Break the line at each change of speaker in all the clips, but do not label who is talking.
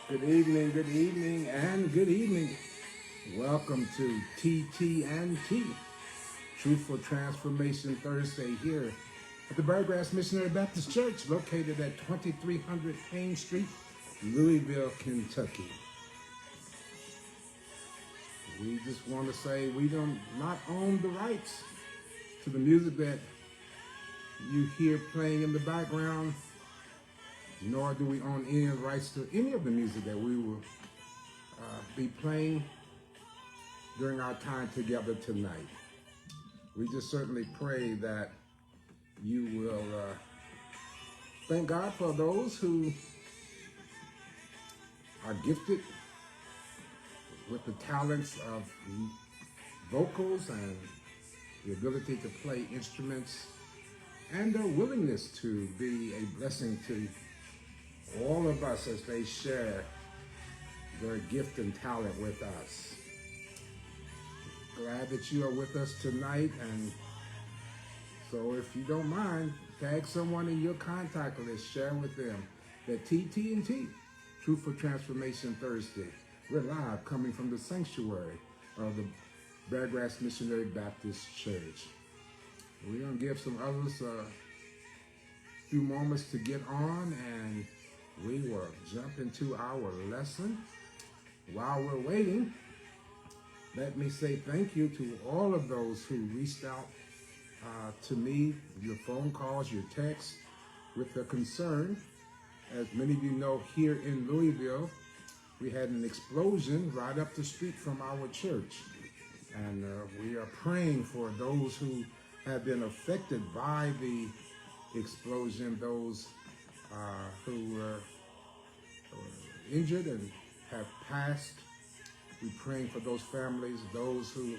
Good evening, and good evening. Welcome to TT&T, Truthful Transformation Thursday here at the Birdgrass Missionary Baptist Church, located at 2300 Haines Street, Louisville, Kentucky. We just want to say we do not own the rights to the music that you hear playing in the background, nor do we own any rights to any of the music that we will be playing during our time together tonight. We just certainly pray that you will thank God for those who are gifted with the talents of vocals and the ability to play instruments and their willingness to be a blessing to all of us as they share their gift and talent with us. Glad that you are with us tonight, and so if you don't mind, tag someone in your contact list, share with them that TT&T, Truthful Transformation Thursday. We're live coming from the sanctuary of the Birdgrass Missionary Baptist Church. We're going to give some others a few moments to get on, and we will jump into our lesson. While we're waiting, let me say thank you to all of those who reached out to me, your phone calls, your texts, with a concern. As many of you know, here in Louisville, we had an explosion right up the street from our church. And we are praying for those who have been affected by the explosion, those who were injured and have passed. We're praying for those families, those who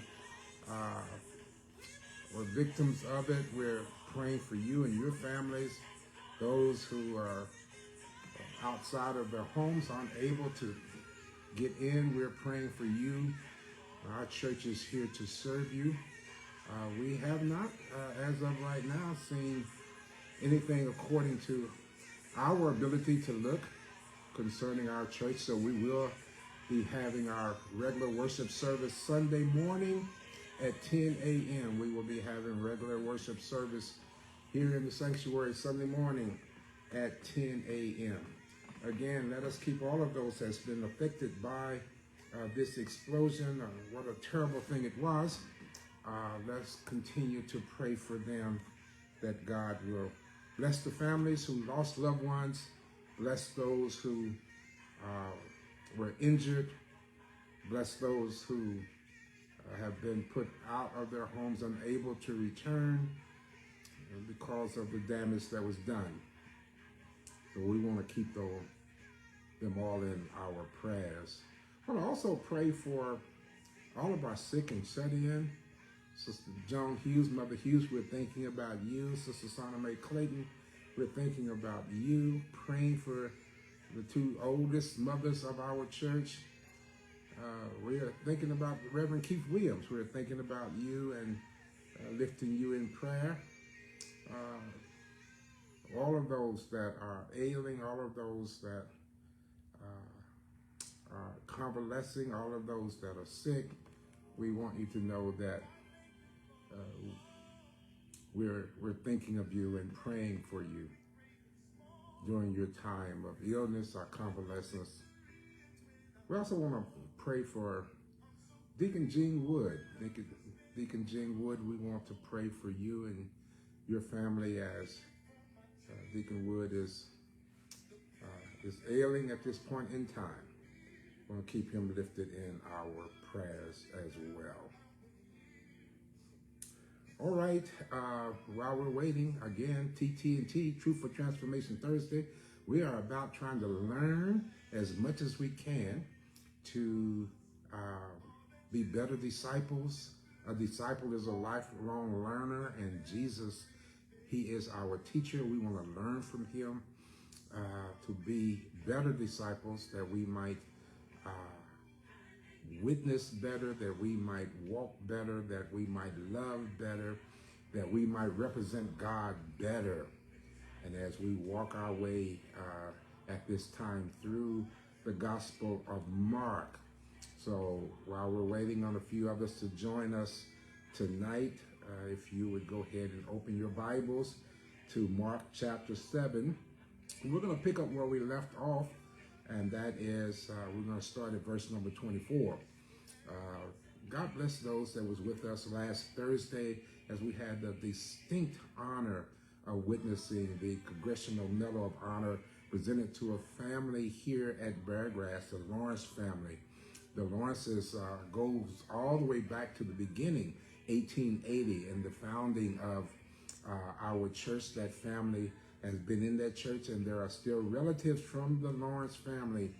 were victims of it. We're praying for you and your families, those who are outside of their homes, unable to get in. We're praying for you. Our church is here to serve you. We have not, as of right now, seen anything according to our ability to look concerning our church, so we will be having our regular worship service Sunday morning at 10 a.m. We will be having regular worship service here in the sanctuary Sunday morning at 10 a.m. Again, let us keep all of those that's been affected by this explosion. What a terrible thing it was. Let's continue to pray for them, that God will bless the families who lost loved ones, bless those who were injured, bless those who have been put out of their homes, unable to return because of the damage that was done. So we want to keep them all in our prayers. I want to also pray for all of our sick and shut in. Sister Joan Hughes, Mother Hughes, we're thinking about you. Sister Sana Mae Clayton, we're thinking about you, praying for the two oldest mothers of our church. We are thinking about Reverend Keith Williams. We're thinking about you and lifting you in prayer. All of those that are ailing, all of those that are convalescing, all of those that are sick, we want you to know that we're thinking of you and praying for you during your time of illness or convalescence. We also want to pray for Deacon Gene Wood. Deacon Gene Wood, we want to pray for you and your family as Deacon Wood is ailing at this point in time. We want to keep him lifted in our prayers as well. All right, while we're waiting, again, TT&T, Truthful Transformation Thursday, we are about trying to learn as much as we can to be better disciples. A disciple is a lifelong learner, and Jesus, he is our teacher. We want to learn from him to be better disciples, that we might witness better, that we might walk better, that we might love better, that we might represent God better. And as we walk our way at this time through the the Gospel of Mark. So while we're waiting on a few others to join us tonight, if you would go ahead and open your Bibles to Mark chapter 7. We're going to pick up where we left off, and that is we're going to start at verse number 24. God bless those that was with us last Thursday as we had the distinct honor of witnessing the Congressional Medal of Honor presented to a family here at Beargrass, the Lawrence family. The Lawrences goes all the way back to the beginning, 1880, and the founding of our church. That family has been in that church, and there are still relatives from the Lawrence family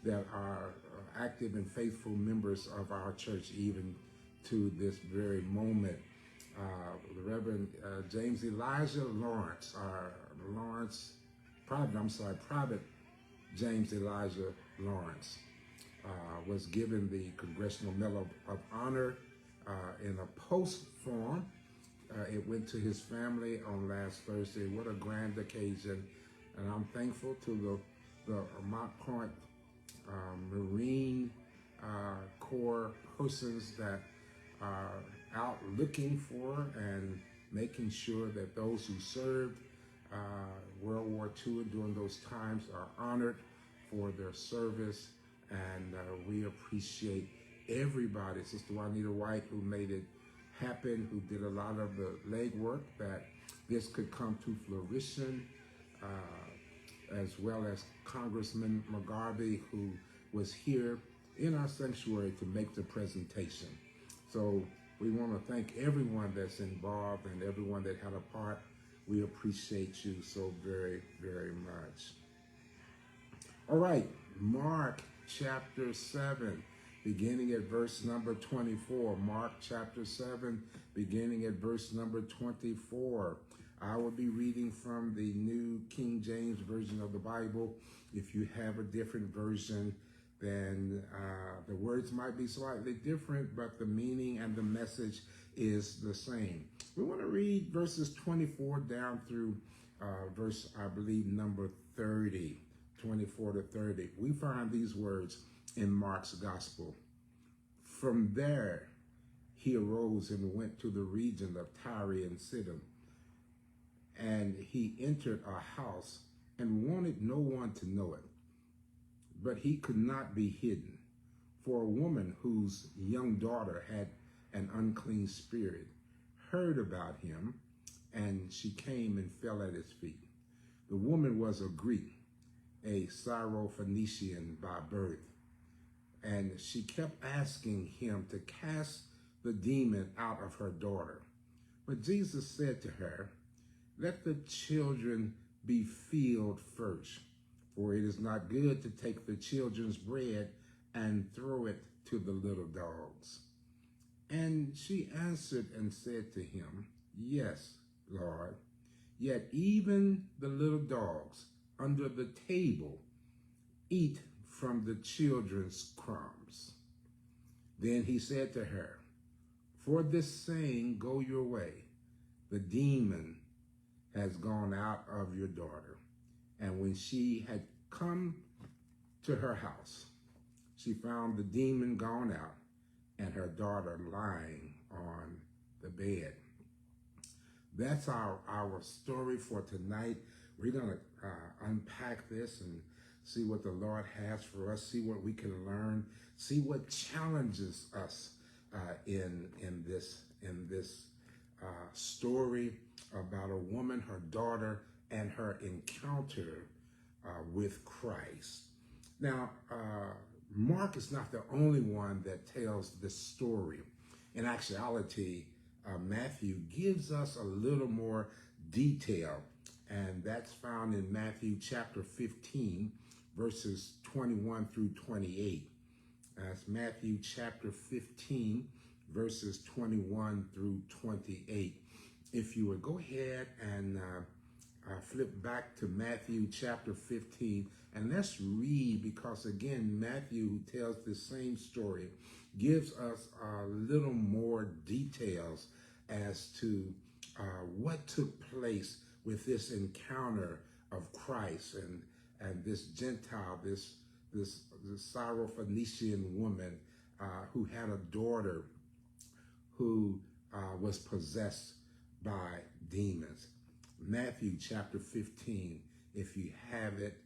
that are active and faithful members of our church even to this very moment. The Reverend James Elijah Lawrence, Private James Elijah Lawrence, was given the Congressional Medal of Honor in a post form. It went to his family on last Thursday. What a grand occasion. And I'm thankful to the Mont Point Marine Corps persons that are out looking for and making sure that those who served World War II during those times are honored for their service. And we appreciate everybody, Sister Juanita White, who made it happen, who did a lot of the legwork that this could come to fruition, as well as Congressman McGarvey, who was here in our sanctuary to make the presentation. So we want to thank everyone that's involved and everyone that had a part. We appreciate you so very, very much. All right, Mark chapter 7, beginning at verse number 24. Mark chapter 7, beginning at verse number 24. I will be reading from the New King James Version of the Bible. If you have a different version, then the words might be slightly different, but the meaning and the message is the same. We want to read verses 24 down through verse, I believe, number 30, 24 to 30. We find these words in Mark's Gospel. From there, he arose and went to the region of Tyre and Sidon. And he entered a house and wanted no one to know it. But he could not be hidden, for a woman whose young daughter had an unclean spirit heard about him, and she came and fell at his feet. The woman was a Greek, a Syrophoenician by birth, and she kept asking him to cast the demon out of her daughter. But Jesus said to her, "Let the children be filled first, for it is not good to take the children's bread and throw it to the little dogs." And she answered and said to him, "Yes, Lord, yet even the little dogs under the table eat from the children's crumbs." Then he said to her, "For this saying, go your way. The demon has gone out of your daughter." And when she had come to her house, she found the demon gone out and her daughter lying on the bed. That's our story for tonight. We're going to unpack this and see what the Lord has for us, see what we can learn, see what challenges us in this story about a woman, her daughter, and her encounter with Christ. Now, Mark is not the only one that tells this story. In actuality, Matthew gives us a little more detail, and that's found in Matthew chapter 15, verses 21 through 28. That's Matthew chapter 15, verses 21 through 28. If you would go ahead and flip back to Matthew chapter 15, and let's read, because again, Matthew, who tells the same story, gives us a little more details as to what took place with this encounter of Christ and this Gentile, this this Syrophoenician woman who had a daughter who was possessed by demons. Matthew chapter 15, if you have it,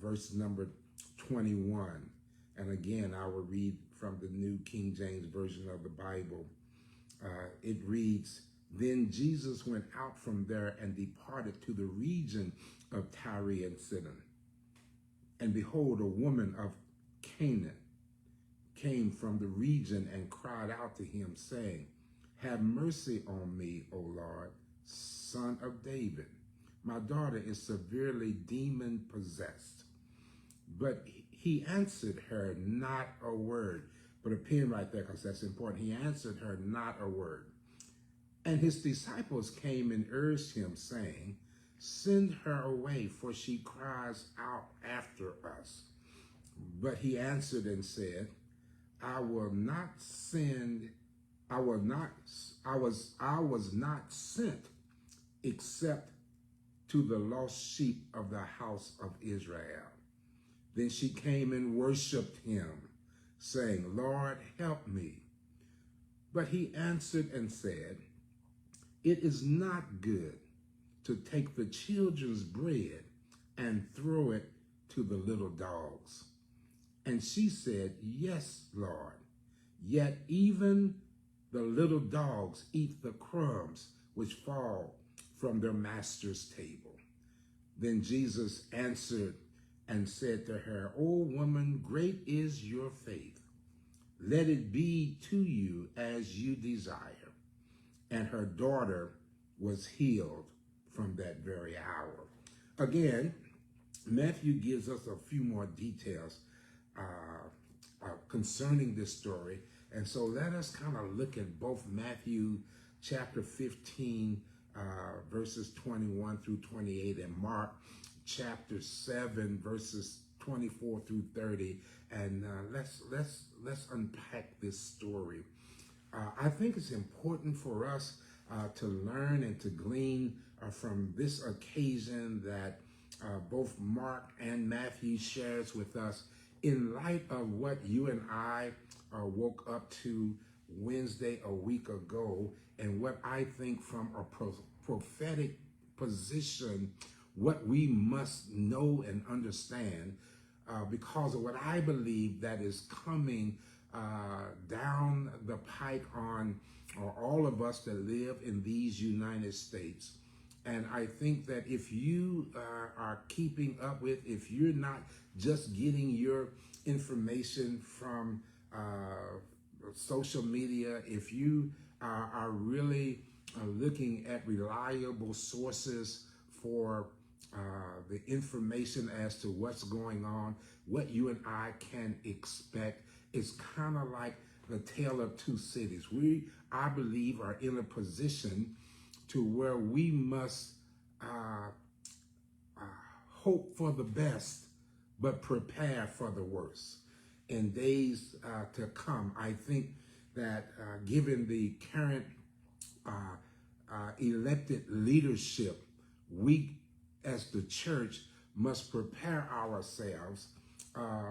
verse number 21. And again, I will read from the New King James Version of the Bible. It reads, "Then Jesus went out from there and departed to the region of Tyre and Sidon. And behold, a woman of Canaan came from the region and cried out to him, saying, 'Have mercy on me, O Lord, Son of David. My daughter is severely demon possessed.' But he answered her not a word." Put a pin right there because that's important. He answered her not a word. And his disciples came and urged him, saying, "Send her away, for she cries out after us." But he answered and said, I was not sent except to the lost sheep of the house of Israel. Then she came and worshiped him, saying, "Lord, help me." But he answered and said, "It is not good to take the children's bread and throw it to the little dogs." And she said, "Yes, Lord, yet even the little dogs eat the crumbs which fall from their master's table." Then Jesus answered and said to her, "O woman, great is your faith. Let it be to you as you desire." And her daughter was healed from that very hour. Again, Matthew gives us a few more details concerning this story. And so let us kind of look at both Matthew chapter 15, verses 21 through 28, and Mark chapter 7, verses 24 through 30. And let's unpack this story. I think it's important for us to learn and to glean from this occasion that both Mark and Matthew shares with us in light of what you and I woke up to Wednesday a week ago, and what I think from a prophetic position, what we must know and understand because of what I believe that is coming down the pike on all of us that live in these United States. And I think that if you are keeping up with, if you're not just getting your information from social media, if you are really looking at reliable sources for the information as to what's going on, what you and I can expect, it's kind of like the tale of two cities. We, I believe, are in a position to where we must hope for the best, but prepare for the worst. In days to come, I think that given the current elected leadership, we as the church must prepare ourselves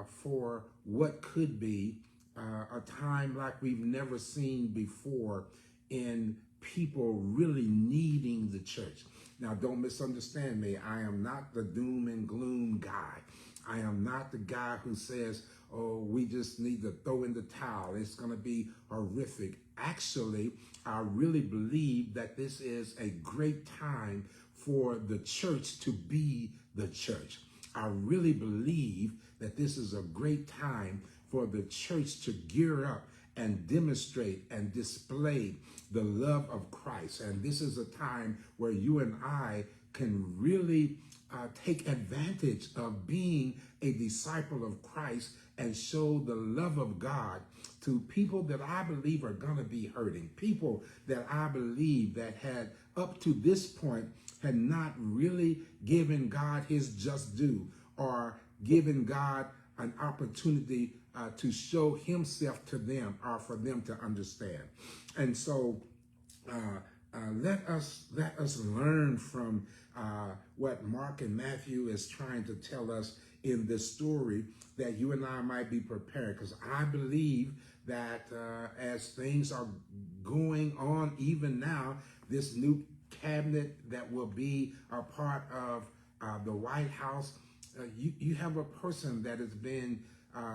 for what could be a time like we've never seen before in people really needing the church. Now, don't misunderstand me. I am not the doom and gloom guy. I am not the guy who says, "Oh, we just need to throw in the towel. It's going to be horrific." Actually, I really believe that this is a great time for the church to be the church. I really believe that this is a great time for the church to gear up and demonstrate and display the love of Christ. And this is a time where you and I can really take advantage of being a disciple of Christ and show the love of God to people that I believe are going to be hurting, people that I believe that had up to this point had not really given God his just due or given God an opportunity to show himself to them or for them to understand. And so let us learn from what Mark and Matthew is trying to tell us in this story, that you and I might be prepared. Because I believe that as things are going on even now, this new cabinet that will be a part of the White House, you have a person that has been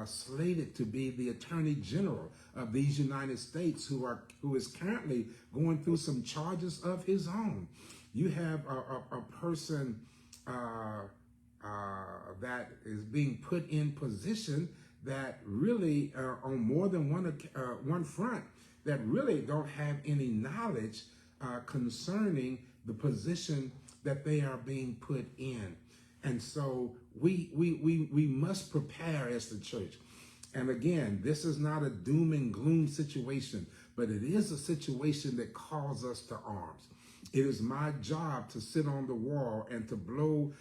slated to be the Attorney General of these United States, who is currently going through some charges of his own. You have a person that is being put in position that really on more than one front, that really don't have any knowledge concerning the position that they are being put in. And so we must prepare as the church. And again, this is not a doom and gloom situation, but it is a situation that calls us to arms. It is my job to sit on the wall and to blow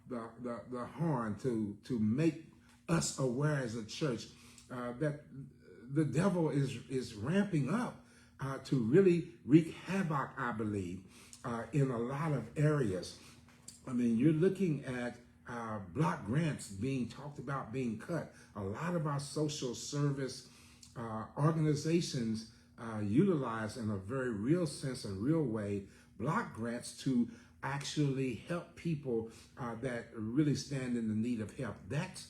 the horn to make us aware as a church that the devil is ramping up to really wreak havoc, I believe, in a lot of areas. I mean, you're looking at block grants being talked about being cut. A lot of our social service organizations utilize in a very real sense and real way block grants to actually help people that really stand in the need of help. That's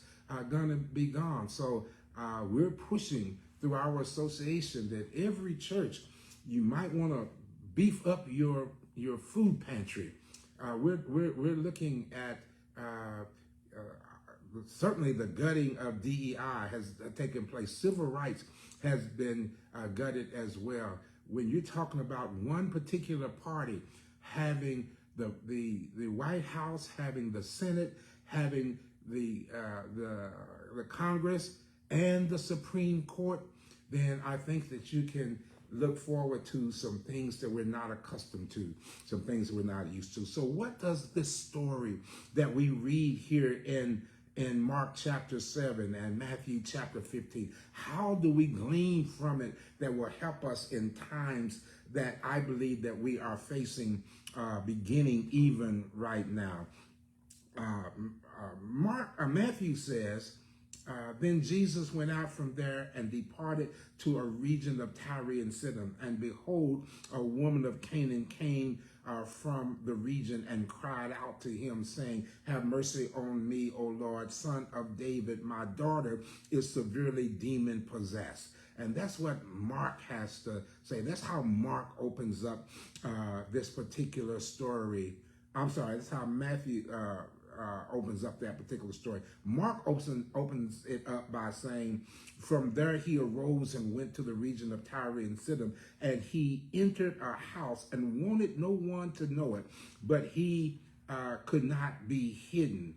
going to be gone. So we're pushing through our association that every church, you might want to beef up your food pantry. We're looking at certainly the gutting of DEI has taken place. Civil rights has been gutted as well. When you're talking about one particular party having the White House, having the Senate, having the Congress and the Supreme Court, then I think that you can look forward to some things that we're not accustomed to, some things that we're not used to. So what does this story that we read here in Mark chapter 7 and Matthew chapter 15, how do we glean from it that will help us in times that I believe that we are facing beginning even right now? Matthew says, then Jesus went out from there and departed to a region of Tyre and Sidon. And behold, a woman of Canaan came from the region and cried out to him, saying, have mercy on me, O Lord, son of David. My daughter is severely demon possessed. And that's what Mark has to say. That's how Mark opens up this particular story. I'm sorry, that's how Matthew opens up that particular story. Mark opens it up by saying, from there he arose and went to the region of Tyre and Sidon, and he entered a house and wanted no one to know it, but he could not be hidden.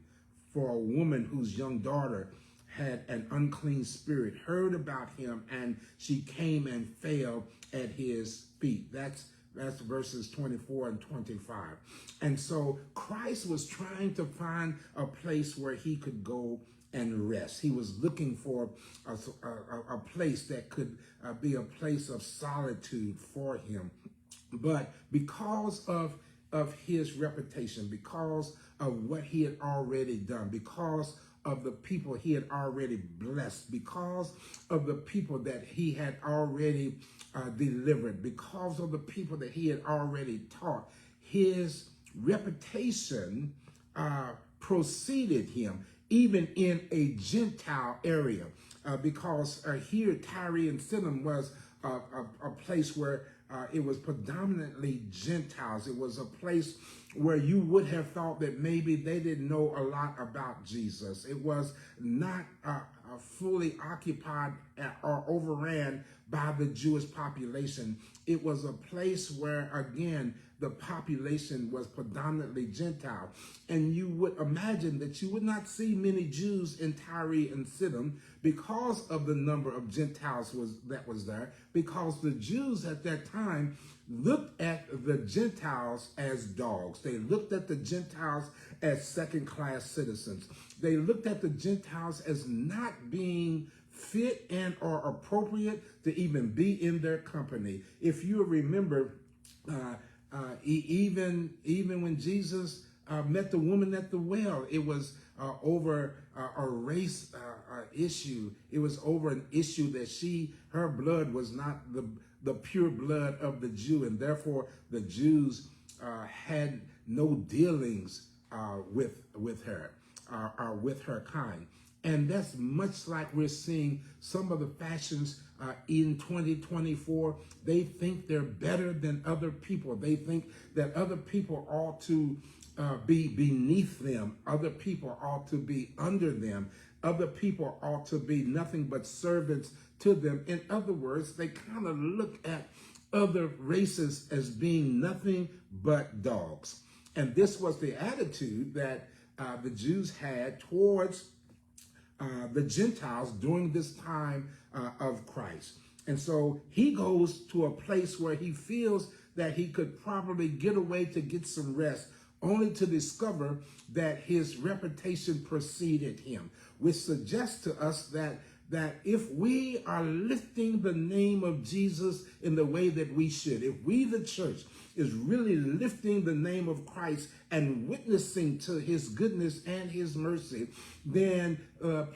For a woman whose young daughter had an unclean spirit heard about him, and she came and fell at his feet. That's verses 24 and 25. And so Christ was trying to find a place where he could go and rest. He was looking for a place that could be a place of solitude for him. But because of his reputation, because of what he had already done, because of the people he had already blessed, because of the people that he had already delivered, because of the people that he had already taught, his reputation preceded him, even in a Gentile area, because here Tyre and Sidon was a place where it was predominantly Gentiles. It was a place where you would have thought that maybe they didn't know a lot about Jesus. It was not fully occupied or overran by the Jewish population. It was a place where, again, the population was predominantly Gentile. And you would imagine that you would not see many Jews in Tyre and Sidon because of the number of Gentiles that was there, because the Jews at that time looked at the Gentiles as dogs. They looked at the Gentiles as second-class citizens. They looked at the Gentiles as not being fit and or appropriate to even be in their company. If you remember, even when Jesus met the woman at the well. It was over a race issue. It was over an issue that her blood was not the pure blood of the Jew, and therefore the Jews had no dealings with her or with her kind. And that's much like we're seeing some of the fashions in 2024. They think they're better than other people. They think that other people ought to be beneath them. Other people ought to be under them. Other people ought to be nothing but servants to them. In other words, they kind of look at other races as being nothing but dogs. And this was the attitude that the Jews had towards the Gentiles during this time of Christ. And so he goes to a place where he feels that he could probably get away to get some rest, only to discover that his reputation preceded him, which suggests to us that if we are lifting the name of Jesus in the way that we should, if we, the church, is really lifting the name of Christ and witnessing to his goodness and his mercy, then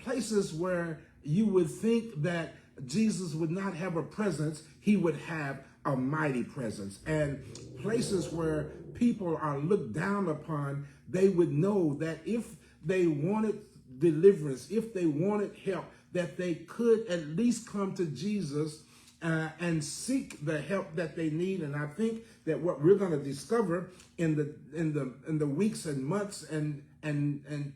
places where you would think that Jesus would not have a presence, he would have a mighty presence. And places where people are looked down upon, they would know that if they wanted deliverance, if they wanted help, that they could at least come to Jesus and seek the help that they need. And I think that what we're going to discover in the weeks and months and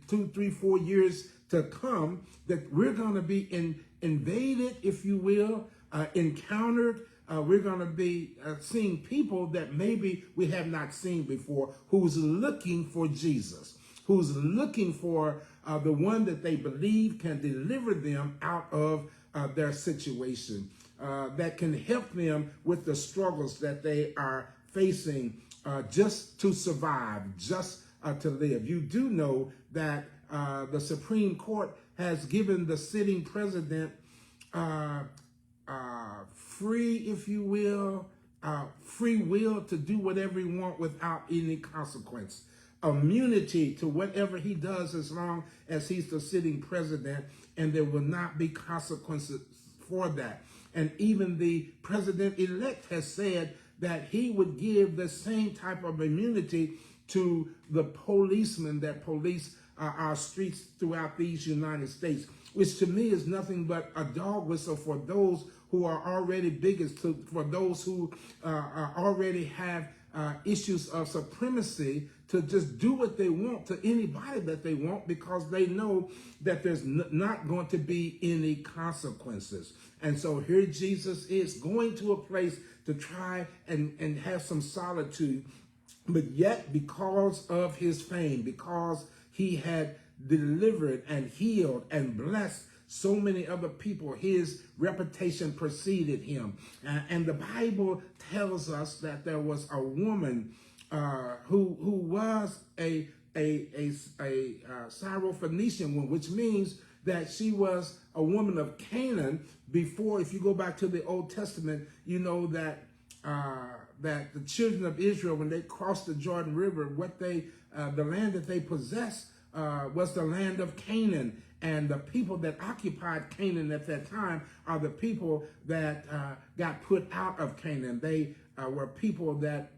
2, 3, 4 years to come, that we're going to be invaded, if you will, encountered. We're going to be seeing people that maybe we have not seen before, who's looking for Jesus, who's looking for the one that they believe can deliver them out of their situation, that can help them with the struggles that they are facing just to survive, just to live. You do know that the Supreme Court has given the sitting president free, if you will, free will to do whatever he wants without any consequence. Immunity to whatever he does as long as he's the sitting president, and there will not be consequences for that. And even the president-elect has said that he would give the same type of immunity to the policemen that police our streets throughout these United States, which to me is nothing but a dog whistle for those who are already bigots, for those who already have issues of supremacy, to just do what they want to anybody that they want, because they know that there's not going to be any consequences. And so here Jesus is going to a place to try and have some solitude, but yet because of his fame, because he had delivered and healed and blessed so many other people, his reputation preceded him. And the Bible tells us that there was a woman who was a Syrophoenician woman, which means that she was a woman of Canaan. Before, if you go back to the Old Testament, you know that that the children of Israel, when they crossed the Jordan River, what the land that they possessed was the land of Canaan. And the people that occupied Canaan at that time are the people that got put out of Canaan. They were people that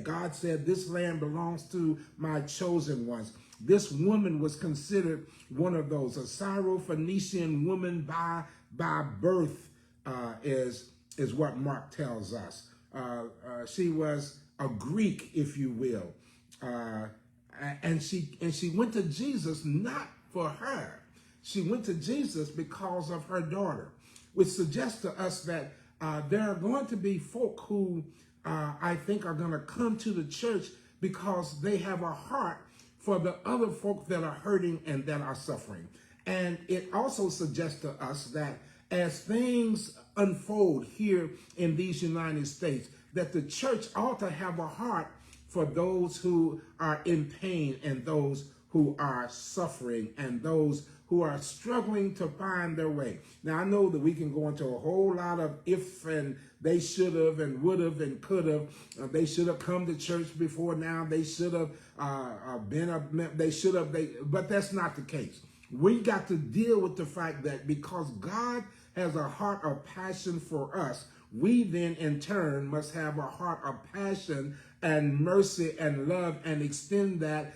God said, this land belongs to my chosen ones. This woman was considered one of those, a Syrophoenician woman by birth, is what Mark tells us. She was a Greek, if you will, and she went to Jesus not for her. She went to Jesus because of her daughter, which suggests to us that there are going to be folk who I think are going to come to the church because they have a heart for the other folk that are hurting and that are suffering. And it also suggests to us that as things unfold here in these United States, that the church ought to have a heart for those who are in pain and those who are suffering and those who are struggling to find their way. Now, I know that we can go into a whole lot of if and they should have and would have and could have. They should have come to church before now. They should have but that's not the case. We got to deal with the fact that because God has a heart of passion for us, we then in turn must have a heart of passion and mercy and love and extend that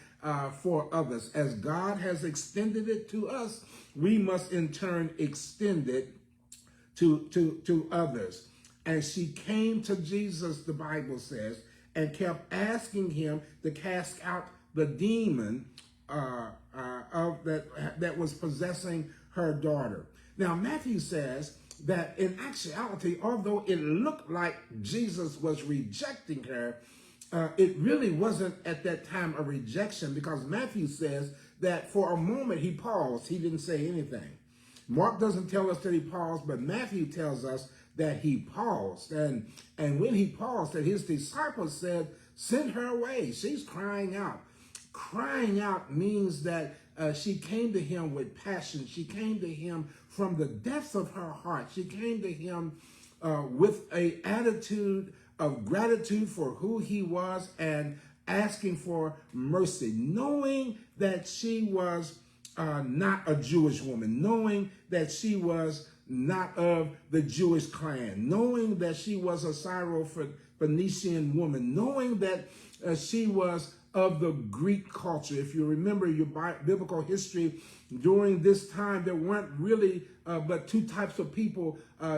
for others. As God has extended it to us, we must in turn extend it to others. And she came to Jesus, the Bible says, and kept asking him to cast out the demon that was possessing her daughter. Now, Matthew says that in actuality, although it looked like Jesus was rejecting her, it really wasn't at that time a rejection, because Matthew says that for a moment he paused. He didn't say anything. Mark doesn't tell us that he paused, but Matthew tells us that he paused. And when he paused, that his disciples said, "Send her away. She's crying out." Crying out means that she came to him with passion. She came to him from the depths of her heart. She came to him with an attitude of gratitude for who he was and asking for mercy, knowing that she was not a Jewish woman, knowing that she was not of the Jewish clan, knowing that she was a Syro-Phoenician woman, knowing that she was of the Greek culture. If you remember your biblical history, during this time, there weren't really but two types of people.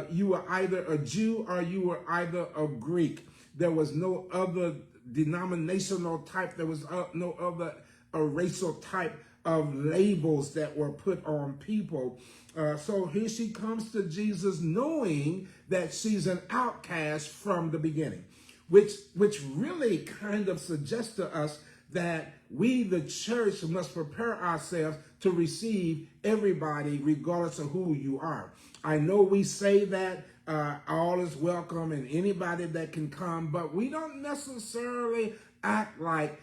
You were either a Jew or you were either a Greek. There was no other denominational type. There was no other racial type of labels that were put on people. So here she comes to Jesus knowing that she's an outcast from the beginning, which really kind of suggests to us that we, the church, must prepare ourselves to receive everybody regardless of who you are. I know we say that all is welcome and anybody that can come, but we don't necessarily act like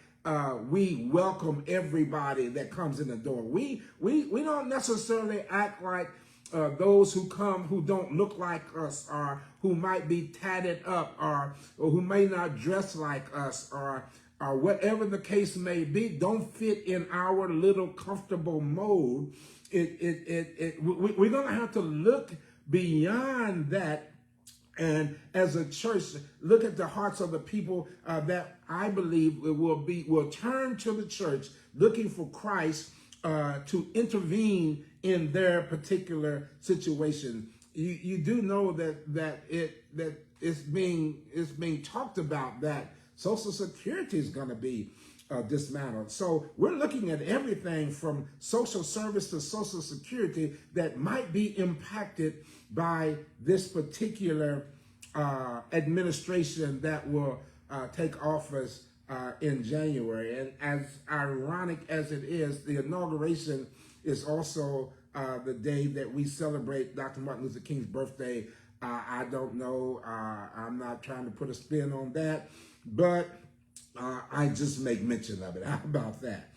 we welcome everybody that comes in the door. We don't necessarily act like those who come who don't look like us, or who might be tatted up, or who may not dress like us, or whatever the case may be, don't fit in our little comfortable mode. We're going to have to look beyond that, and as a church, look at the hearts of the people that I believe will turn to the church, looking for Christ to intervene in their particular situation. You do know that it's being talked about that Social Security is going to be dismantled. So we're looking at everything from social service to Social Security that might be impacted by this particular administration that will take office in January. And as ironic as it is, the inauguration is also the day that we celebrate Dr. Martin Luther King's birthday. I don't know. I'm not trying to put a spin on that, but I just make mention of it. How about that?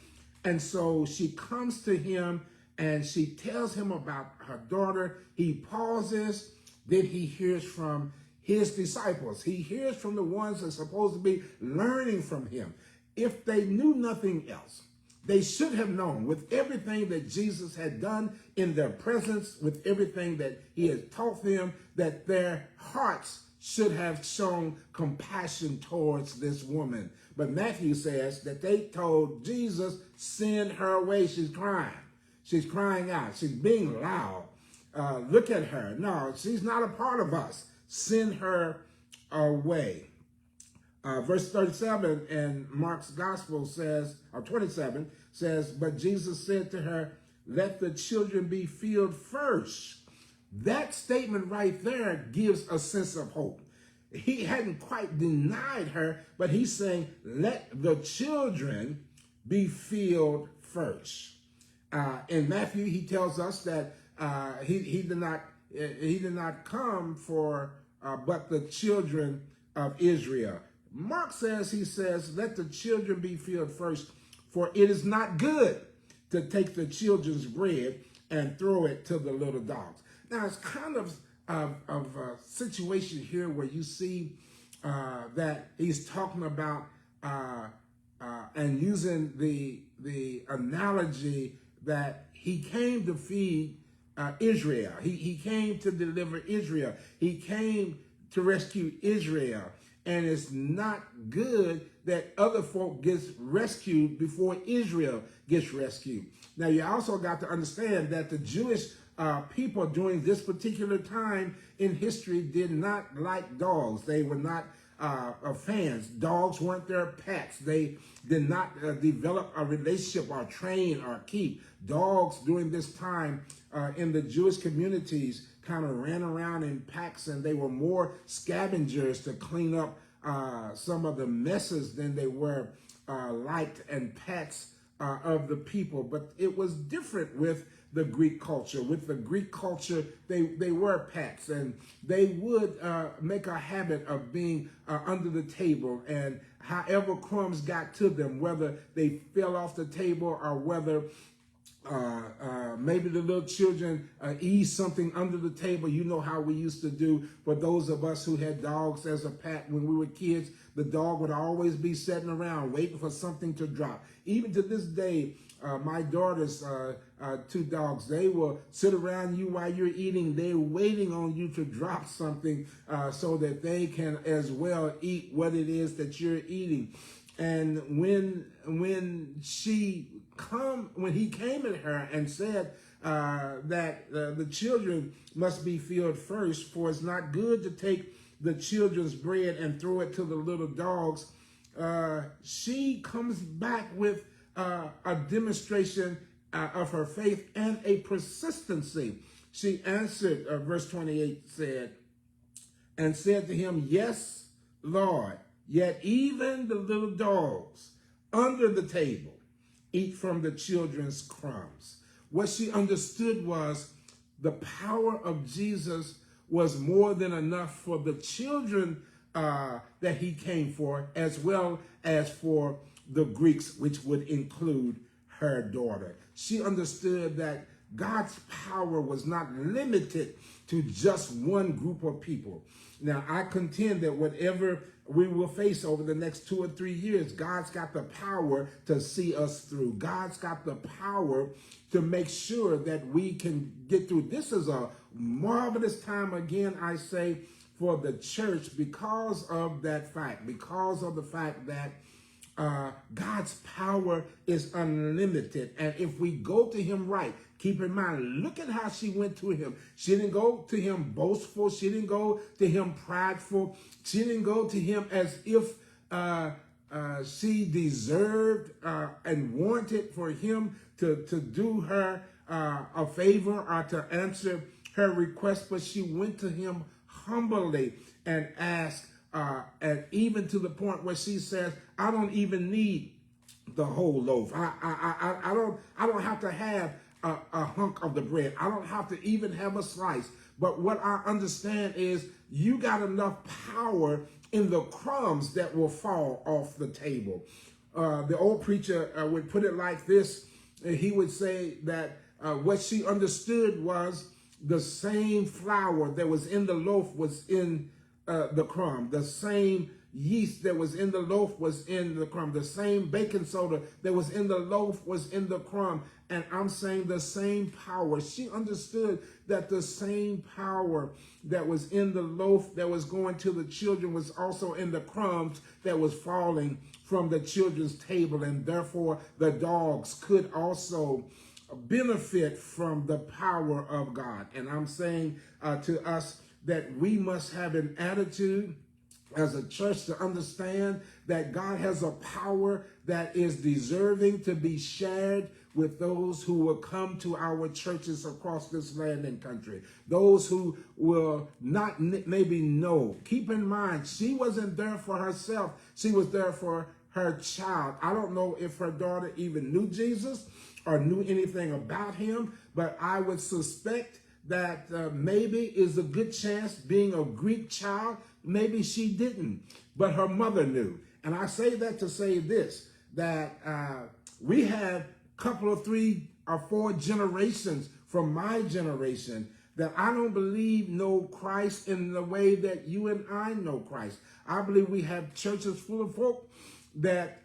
And so she comes to him and she tells him about her daughter. He pauses. Then he hears from his disciples. He hears from the ones that are supposed to be learning from him. If they knew nothing else, they should have known, with everything that Jesus had done in their presence, with everything that he had taught them, that their hearts should have shown compassion towards this woman. But Matthew says that they told Jesus, "Send her away. She's crying. She's crying out. She's being loud. Look at her. No, she's not a part of us. Send her away." Verse 37 in Mark's gospel says, or 27 says, "But Jesus said to her, 'Let the children be filled first.'" That statement right there gives a sense of hope. He hadn't quite denied her, but he's saying, let the children be filled first. In Matthew, he tells us that he did not come for but the children of Israel. Mark says, let the children be filled first, for it is not good to take the children's bread and throw it to the little dogs. Now, it's kind of a situation here where you see that he's talking about and using the analogy that he came to feed Israel. He came to deliver Israel. He came to rescue Israel. And it's not good that other folk gets rescued before Israel gets rescued. Now, you also got to understand that the Jewish people during this particular time in history did not like dogs. They were not fans. Dogs weren't their pets. They did not develop a relationship or train or keep. Dogs during this time in the Jewish communities kind of ran around in packs, and they were more scavengers to clean up some of the messes than they were liked and pets of the people. But it was different with the Greek culture. With the Greek culture, they were pets, and they would make a habit of being under the table, and however crumbs got to them, whether they fell off the table or whether maybe the little children ease something under the table. You know how we used to do. For those of us who had dogs as a pet when we were kids, the dog would always be sitting around waiting for something to drop. Even to this day, my daughter's two dogs, they will sit around you while you're eating. They're waiting on you to drop something so that they can as well eat what it is that you're eating. And when he came at her and said that the children must be filled first, for it's not good to take the children's bread and throw it to the little dogs, she comes back with a demonstration of her faith and a persistency. She answered, verse 28 said to him, "Yes, Lord, yet even the little dogs under the table eat from the children's crumbs." What she understood was the power of Jesus was more than enough for the children that he came for, as well as for the Greeks, which would include her daughter. She understood that God's power was not limited to just one group of people. Now, I contend that whatever we will face over the next 2 or 3 years, God's got the power to see us through. God's got the power to make sure that we can get through. This is a marvelous time, again, I say, for the church because of that fact, because of the fact that God's power is unlimited. And if we go to him right, keep in mind, look at how she went to him. She didn't go to him boastful. She didn't go to him prideful. She didn't go to him as if she deserved and wanted for him to do her a favor or to answer her request, but she went to him humbly and asked, and even to the point where she says, "I don't even need the whole loaf. I don't have to have a hunk of the bread. I don't have to even have a slice. But what I understand is you got enough power in the crumbs that will fall off the table." The old preacher would put it like this. He would say that what she understood was the same flour that was in the loaf was in the crumb. The same yeast that was in the loaf was in the crumb. The same baking soda that was in the loaf was in the crumb. And I'm saying the same power. She understood that the same power that was in the loaf that was going to the children was also in the crumbs that was falling from the children's table. And therefore, the dogs could also benefit from the power of God. And I'm saying to us that we must have an attitude as a church to understand that God has a power that is deserving to be shared with those who will come to our churches across this land and country. Those who will not maybe know. Keep in mind, she wasn't there for herself. She was there for her child. I don't know if her daughter even knew Jesus or knew anything about him, but I would suspect that maybe is a good chance, being a Greek child, maybe she didn't, but her mother knew. And I say that to say this, that we have a couple of 3 or 4 generations from my generation that I don't believe know Christ in the way that you and I know Christ. I believe we have churches full of folk that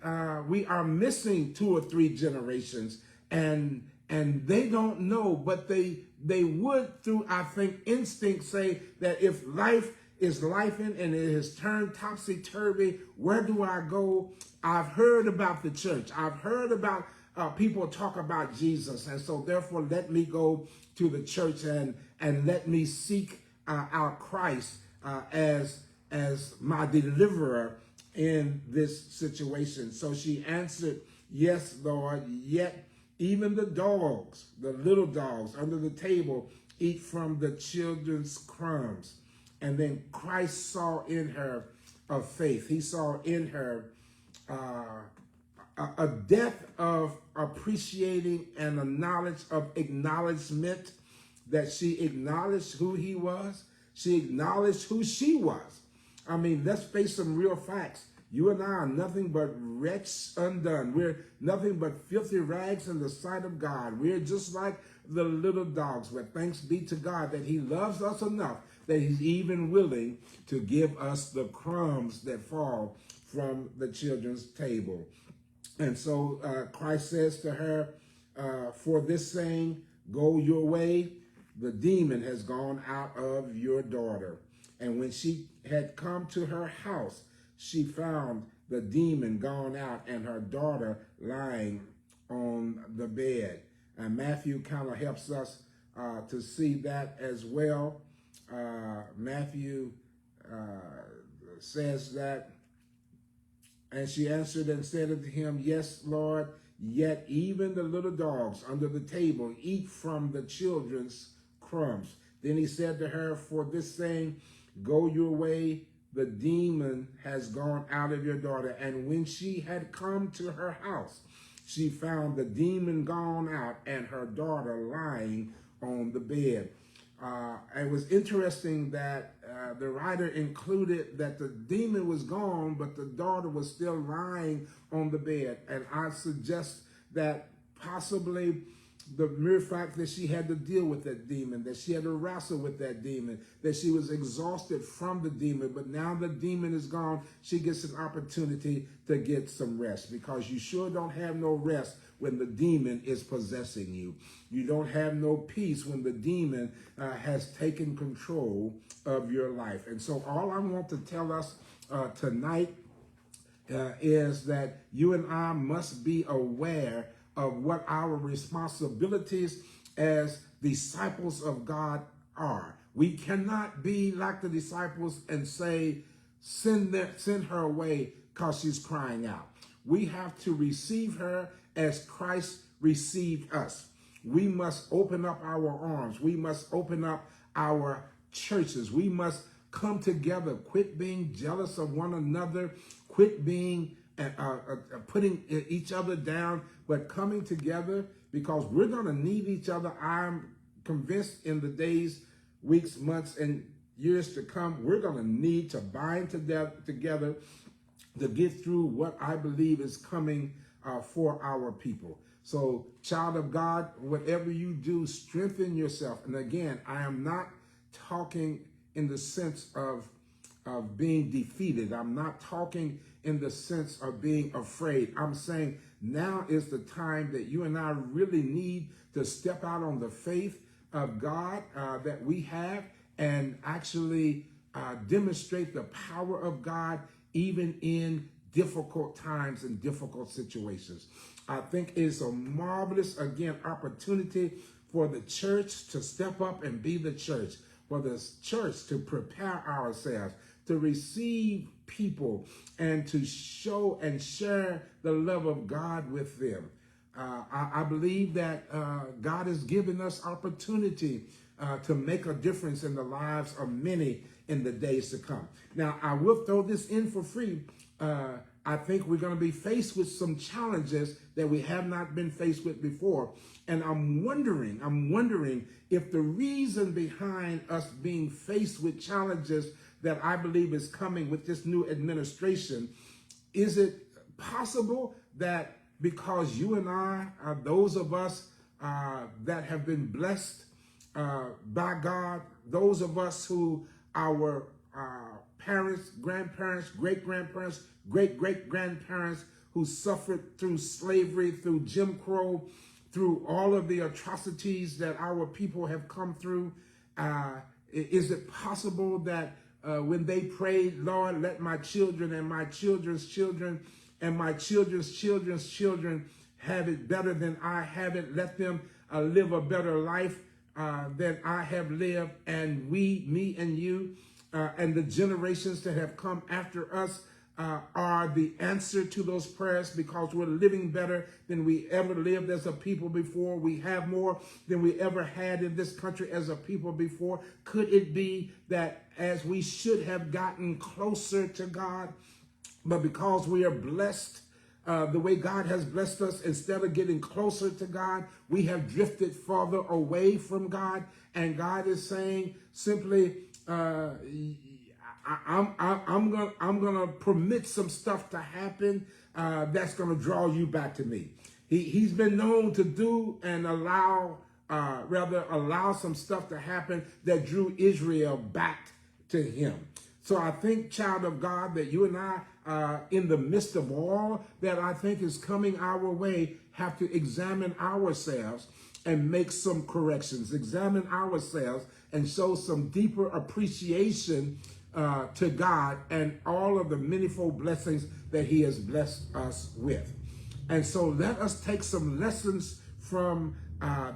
we are missing 2 or 3 generations, and they don't know, but they would, through, I think, instinct, say that if life is lifing and it has turned topsy-turvy, where do I go? I've heard about the church. I've heard about people talk about Jesus, and so therefore let me go to the church and let me seek our Christ as my deliverer in this situation. So she answered, yes, Lord, yet even the dogs, the little dogs under the table, eat from the children's crumbs. And then Christ saw in her a faith. He saw in her a depth of appreciating and a knowledge of acknowledgement, that she acknowledged who he was. She acknowledged who she was. I mean, let's face some real facts. You and I are nothing but wretch undone. We're nothing but filthy rags in the sight of God. We're just like the little dogs, but thanks be to God that he loves us enough that he's even willing to give us the crumbs that fall from the children's table. And so Christ says to her, for this saying, go your way, the demon has gone out of your daughter. And when she had come to her house, she found the demon gone out and her daughter lying on the bed. And Matthew kind of helps us to see that as well. Matthew says that, and she answered and said unto him, yes, Lord, yet even the little dogs under the table eat from the children's crumbs. Then he said to her, for this saying, go your way, the demon has gone out of your daughter. And when she had come to her house, she found the demon gone out and her daughter lying on the bed. It was interesting that the writer included that the demon was gone, but the daughter was still lying on the bed. And I suggest that possibly the mere fact that she had to deal with that demon, that she had to wrestle with that demon, that she was exhausted from the demon, but now the demon is gone, she gets an opportunity to get some rest, because you sure don't have no rest when the demon is possessing you. You don't have no peace when the demon has taken control of your life. And so all I want to tell us tonight is that you and I must be aware of what our responsibilities as disciples of God are. We cannot be like the disciples and say, send her away because she's crying out. We have to receive her as Christ received us. We must open up our arms. We must open up our churches. We must come together. Quit being jealous of one another. Quit being putting each other down, but coming together, because we're going to need each other. I'm convinced in the days, weeks, months, and years to come, we're going to need to bind together to get through what I believe is coming for our people. So, child of God, whatever you do, strengthen yourself. And again, I am not talking in the sense of being defeated. I'm not talking in the sense of being afraid. I'm saying now is the time that you and I really need to step out on the faith of God that we have, and actually demonstrate the power of God even in difficult times and difficult situations. I think it's a marvelous, again, opportunity for the church to step up and be the church, for the church to prepare ourselves to receive people and to show and share the love of God with them. I believe that God has given us opportunity to make a difference in the lives of many in the days to come. Now, I will throw this in for free. I think we're going to be faced with some challenges that we have not been faced with before. And I'm wondering if the reason behind us being faced with challenges that I believe is coming with this new administration, is it possible that because you and I, those of us that have been blessed by God, those of us who our parents, grandparents, great-grandparents, great-great-grandparents who suffered through slavery, through Jim Crow, through all of the atrocities that our people have come through. Is it possible that when they prayed, Lord, let my children and my children's children and my children's children's children have it better than I have it, let them live a better life than I have lived, and we, me and you, and the generations that have come after us are the answer to those prayers, because we're living better than we ever lived as a people before. We have more than we ever had in this country as a people before. Could it be that as we should have gotten closer to God, but because we are blessed the way God has blessed us, instead of getting closer to God, we have drifted farther away from God, and God is saying simply, I'm gonna permit some stuff to happen that's gonna draw you back to me. He's been known to do and allow some stuff to happen that drew Israel back to him. So I think, child of God, that you and I, in the midst of all that I think is coming our way, have to examine ourselves and make some corrections. Examine ourselves and show some deeper appreciation to God and all of the manifold blessings that he has blessed us with. And so let us take some lessons from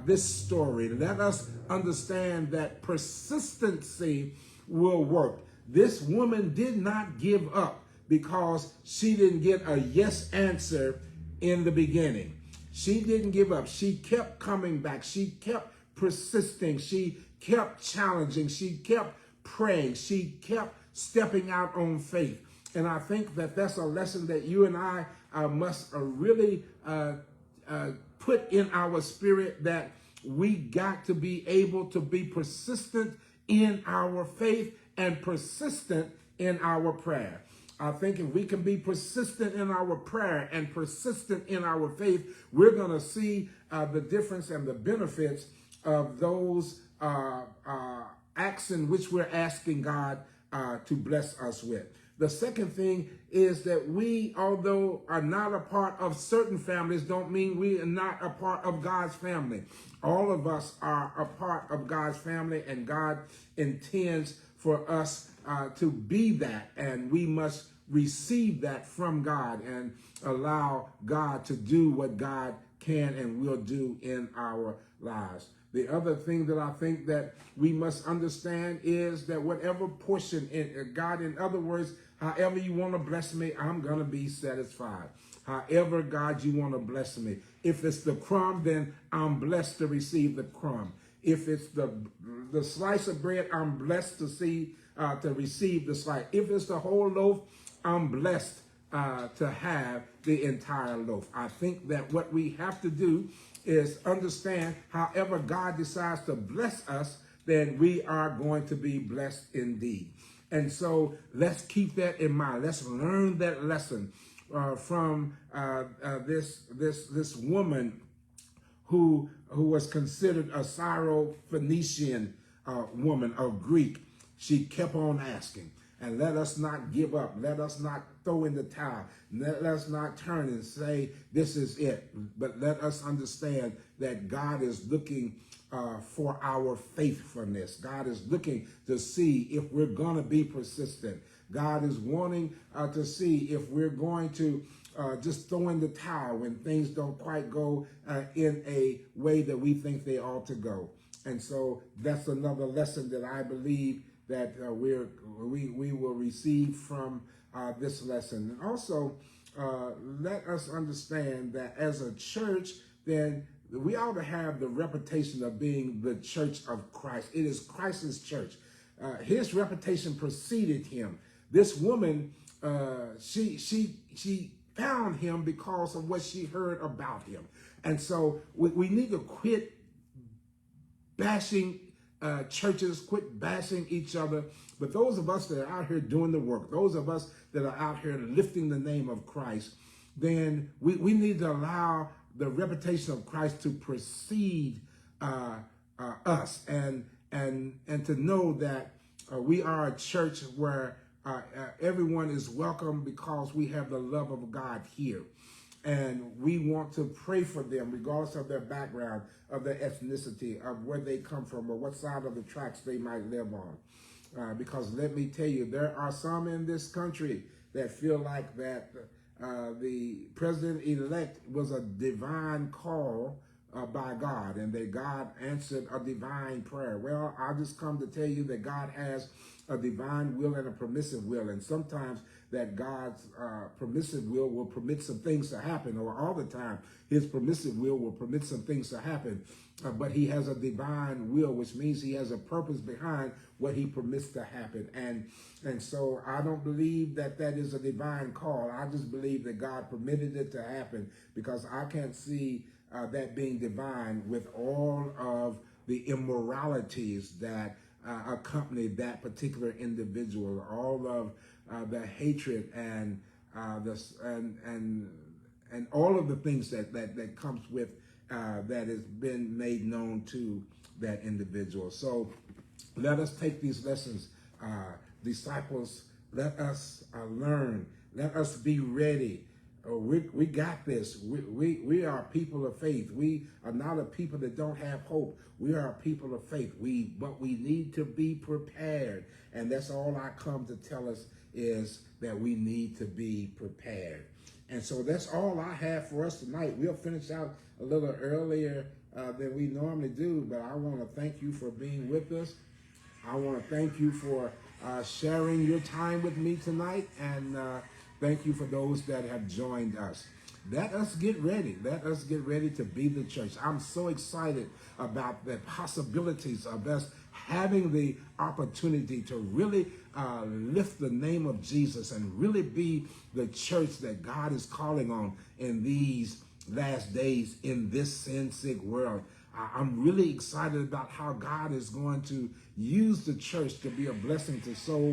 this story. Let us understand that persistency will work. This woman did not give up because she didn't get a yes answer in the beginning. She didn't give up. She kept coming back. She kept persisting. She kept challenging. She kept praying. She kept stepping out on faith. And I think that that's a lesson that you and I must really put in our spirit, that we got to be able to be persistent in our faith and persistent in our prayer. I think if we can be persistent in our prayer and persistent in our faith, we're going to see the difference and the benefits of those acts in which we're asking God to bless us with. The second thing is that we, although are not a part of certain families, don't mean we are not a part of God's family. All of us are a part of God's family, and God intends for us to be that, and we must receive that from God and allow God to do what God can and will do in our lives. The other thing that I think that we must understand is that whatever portion in God, in other words, however you want to bless me, I'm going to be satisfied. However, God, you want to bless me. If it's the crumb, then I'm blessed to receive the crumb. If it's the slice of bread, I'm blessed to receive the slice. If it's the whole loaf, I'm blessed to have the entire loaf. I think that what we have to do is understand, however God decides to bless us, then we are going to be blessed indeed. And so let's keep that in mind. Let's learn that lesson from this woman who was considered a Syro-Phoenician woman of Greek. She kept on asking. And let us not give up. Let us not throw in the towel. Let us not turn and say, this is it. But let us understand that God is looking for our faithfulness. God is looking to see if we're going to be persistent. God is wanting to see if we're going to just throw in the towel when things don't quite go in a way that we think they ought to go. And so that's another lesson that I believe that we will receive from this lesson. And also, let us understand that as a church, then we ought to have the reputation of being the church of Christ. It is Christ's church. His reputation preceded him. This woman, she found him because of what she heard about him. And so we need to quit bashing churches, quit bashing each other. But those of us that are out here doing the work, those of us that are out here lifting the name of Christ, then we need to allow the reputation of Christ to precede us, and to know that we are a church where everyone is welcome because we have the love of God here. And we want to pray for them regardless of their background, of their ethnicity, of where they come from, or what side of the tracks they might live on. Because let me tell you, there are some in this country that feel like that the president-elect was a divine call by God, and that God answered a divine prayer. Well, I just come to tell you that God has a divine will and a permissive will, and sometimes that God's permissive will permit some things to happen, or all the time his permissive will permit some things to happen, but he has a divine will, which means he has a purpose behind what he permits to happen. And so I don't believe that that is a divine call. I just believe that God permitted it to happen, because I can't see that being divine with all of the immoralities that accompany that particular individual, all of the hatred and and all of the things that comes with that has been made known to that individual. So let us take these lessons, disciples. Let us learn. Let us be ready. We got this. We are people of faith. We are not a people that don't have hope. We are a people of faith. But we need to be prepared. And that's all I come to tell us, is that we need to be prepared. And so that's all I have for us tonight. We'll finish out a little earlier than we normally do, but I want to thank you for being with us. I want to thank you for sharing your time with me tonight, and thank you for those that have joined us. Let us get ready. Let us get ready to be the church. I'm so excited about the possibilities of us having the opportunity to really lift the name of Jesus and really be the church that God is calling on in these last days in this sin-sick world. I'm really excited about how God is going to use the church to be a blessing to so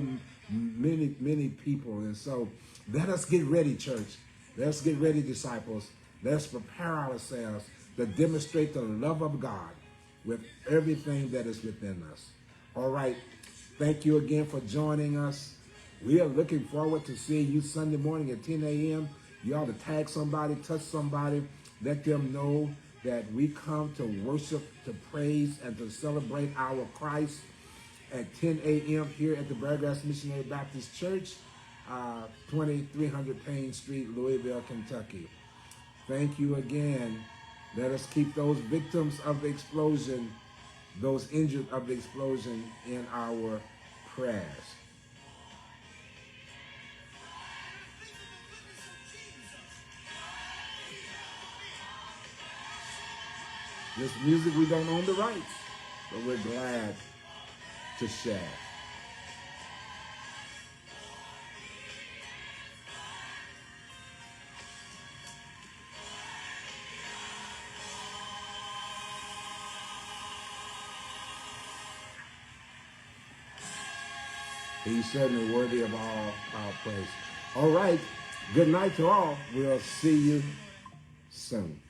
many people. And so let us get ready, church. Let's get ready, disciples. Let's prepare ourselves to demonstrate the love of God with everything that is within us. All right. Thank you again for joining us. We are looking forward to seeing you Sunday morning at 10 a.m. You ought to tag somebody, touch somebody, let them know that we come to worship, to praise, and to celebrate our Christ at 10 a.m. here at the Burgrass Missionary Baptist Church, 2300 Payne Street, Louisville, Kentucky. Thank you again. Let us keep those victims of the explosion, those injured of the explosion, in our prayers. This music, we don't own the rights, but we're glad to share. He's certainly worthy of all our praise. All right. Good night to all. We'll see you soon.